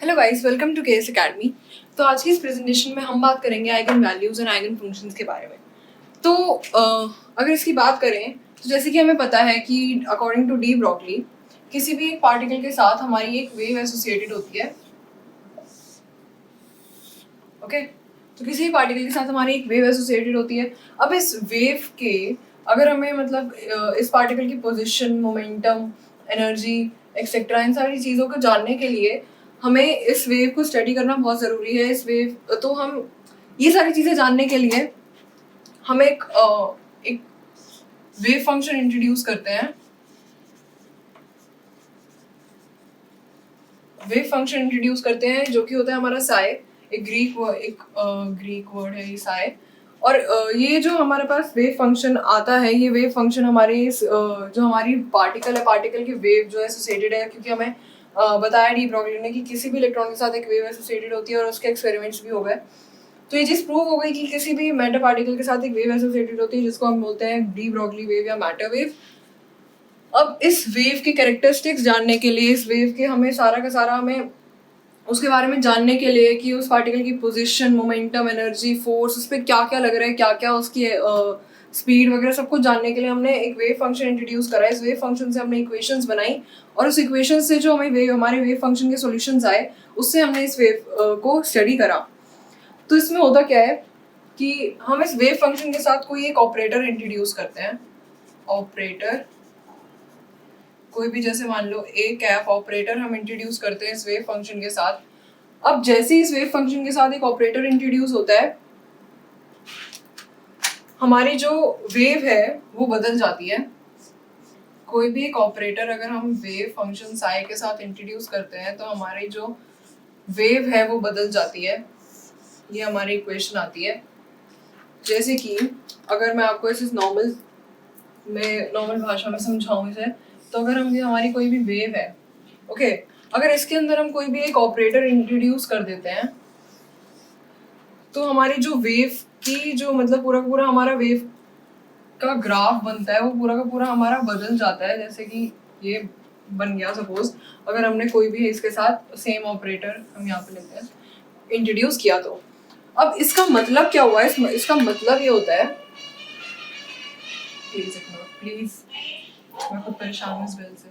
Hello guys, welcome to KS academy. तो आज की इस प्रेजेंटेशन में हम बात करेंगे eigen values and eigen functions के बारे में। तो अगर इसकी बात करें तो जैसे कि हमें पता है कि अकॉर्डिंग टू डी ब्रॉगली किसी भी एक पार्टिकल के साथ हमारी एक वेव एसोसिएटेड होती है। ओके, तो किसी भी पार्टिकल के साथ हमारी एक वेव एसोसिएटेड होती है। अब इस वेव के अगर हमें इस पार्टिकल की पोजिशन, मोमेंटम, एनर्जी एक्सेट्रा इन सारी चीज़ों को जानने के लिए हमें इस वेव को स्टडी करना बहुत ज़रूरी है। इस वेव तो हम ये सारी चीज़ें जानने के लिए हम एक वेव फंक्शन इंट्रोड्यूस करते हैं। वेव फंक्शन इंट्रोड्यूस करते हैं जो कि होता है हमारा साई। एक ग्रीक वर्ड है ये साई। और ये जो हमारे पास वेव फंक्शन आता है, ये वेव फंक्शन हमारी जो हमारी पार्टिकल है, पार्टिकल की वेव जो एसोसिएटेड है, क्योंकि हमें बताया डी ब्रॉगली ने कि किसी भी इलेक्ट्रॉन के साथ एक वेव एसोसिएटेड होती है और उसके एक्सपेरिमेंट्स भी हो गए। तो ये चीज़ प्रूव हो गई कि किसी भी मैटर पार्टिकल के साथ एक वेव एसोसिएटेड होती है जिसको हम बोलते हैं डी ब्रॉगली वेव या मैटर वेव। अब इस वेव के कैरेक्टरिस्टिक्स जानने के लिए, इस वेव के हमें सारा का सारा हमें उसके बारे में जानने के लिए कि उस पार्टिकल की पोजीशन, मोमेंटम, एनर्जी, फोर्स, उस पर क्या क्या लग रहा है, क्या क्या उसकी स्पीड वगैरह सब कुछ जानने के लिए हमने एक वेव फंक्शन इंट्रोड्यूस करा। इस वेव फंक्शन से हमने इक्वेशंस बनाई और उस इक्वेशन से जो हमारे वेव फंक्शन के सॉल्यूशंस आए, उससे हमने इस वेव को स्टडी करा। तो इसमें होता क्या है कि हम इस वेव फंक्शन के साथ कोई एक ऑपरेटर इंट्रोड्यूस करते हैं। ऑपरेटर कोई भी, जैसे मान लो ए कैप ऑपरेटर हम इंट्रोड्यूस करते हैं इस वेव फंक्शन के साथ। अब जैसे इस वेव फंक्शन के साथ एक ऑपरेटर इंट्रोड्यूस होता है, हमारी जो वेव है वो बदल जाती है। कोई भी एक ऑपरेटर अगर हम वेव फंक्शन साई के साथ इंट्रोड्यूस करते हैं तो हमारी जो वेव है वो बदल जाती है। ये हमारी इक्वेशन आती है। जैसे कि अगर मैं आपको इसे नॉर्मल भाषा में समझाऊं इसे, तो अगर हमारी कोई भी वेव है, ओके, अगर इसके अंदर हम कोई भी एक ऑपरेटर इंट्रोड्यूस कर देते हैं तो हमारी जो वेव की जो पूरा का पूरा हमारा वेव का ग्राफ बनता है वो पूरा का पूरा हमारा बदल जाता है। जैसे कि ये बन गया, सपोज अगर हमने कोई भी इसके साथ सेम ऑपरेटर हम यहाँ पे लेते हैं इंट्रोड्यूस किया, तो अब इसका मतलब क्या हुआ है? इसका मतलब ये होता है, प्लीज मैं खुद परेशान हूँ इस बेल से।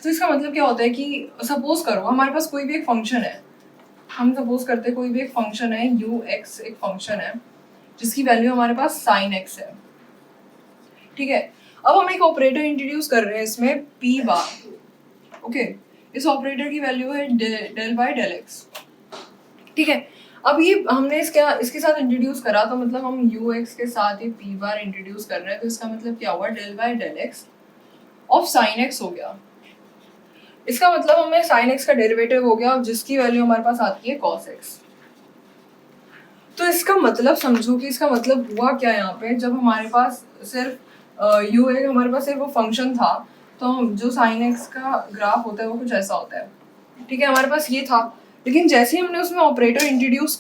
तो इसका मतलब क्या होता है कि सपोज करो हमारे पास कोई भी एक फंक्शन है, हम सपोज करते हैं कोई भी एक फंक्शन है ux, एक फंक्शन है जिसकी वैल्यू हमारे पास sin x है, ठीक है। अब हम एक ऑपरेटर इंट्रोड्यूस कर रहे हैं इसमें p बार, ओके। इस ऑपरेटर की वैल्यू है del by del x, ठीक है। अब ये हमने इसके साथ इंट्रोड्यूस करा, तो मतलब हम ux के साथ ये p बार इंट्रोड्यूस कर रहे हैं, तो इसका मतलब क्या हुआ? del by del x of sin x हो गया। इसका मतलब हमें sin x का डेरिवेटिव हो गया जिसकी वैल्यू हमारे पास आती है cos x। तो इसका मतलब समझो कि इसका मतलब हुआ क्या यहाँ पे, जब हमारे पास सिर्फ हमारे पास सिर्फ वो फंक्शन था, तो हम जो sin x का ग्राफ होता है वो कुछ ऐसा होता है, ठीक है। हमारे पास ये था, लेकिन जैसे ही हमने उसमें ऑपरेटर इंट्रोड्यूस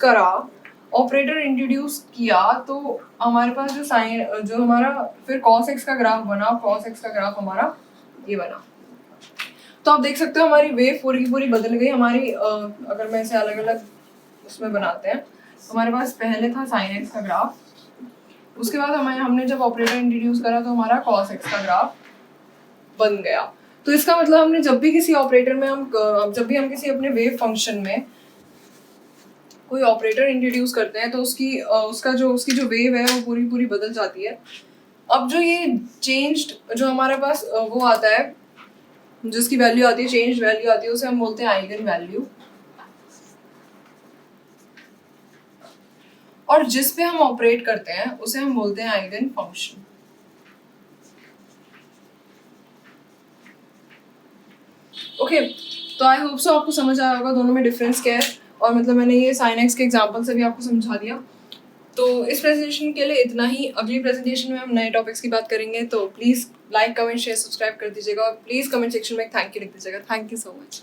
किया तो हमारे पास जो हमारा फिर cos x का ग्राफ बना, cos x का ग्राफ हमारा ये बना। तो आप देख सकते हो हमारी वेव पूरी की पूरी बदल गई हमारी। अगर मैं इसे अलग अलग उसमें बनाते हैं, हमारे पास पहले था sin x का ग्राफ, उसके बाद हमने जब ऑपरेटर इंट्रोड्यूस करा तो हमारा cos x का ग्राफ बन गया। तो इसका मतलब हमने जब भी किसी ऑपरेटर में जब भी हम किसी अपने वेव फंक्शन में कोई ऑपरेटर इंट्रोड्यूस करते हैं तो उसकी जो वेव है वो पूरी पूरी बदल जाती है। अब जो ये चेंज्ड जो हमारे पास वो आता है, जिसकी वैल्यू आती है, चेंज वैल्यू आती है, उसे हम बोलते हैं आइगन वैल्यू। और जिस पे हम ऑपरेट करते हैं उसे हम बोलते हैं आइगन फंक्शन। ओके, तो आई होप सो आपको समझ आया होगा दोनों में डिफरेंस क्या है, और मैंने ये sin x के एग्जांपल से भी आपको समझा दिया। तो इस प्रेजेंटेशन के लिए इतना ही। अगली प्रेजेंटेशन में हम नए टॉपिक्स की बात करेंगे, तो please like, comment, share, subscribe कर दीजिएगा और प्लीज़ कमेंट सेक्शन में थैंक यू लिख दीजिएगा। Thank you so much.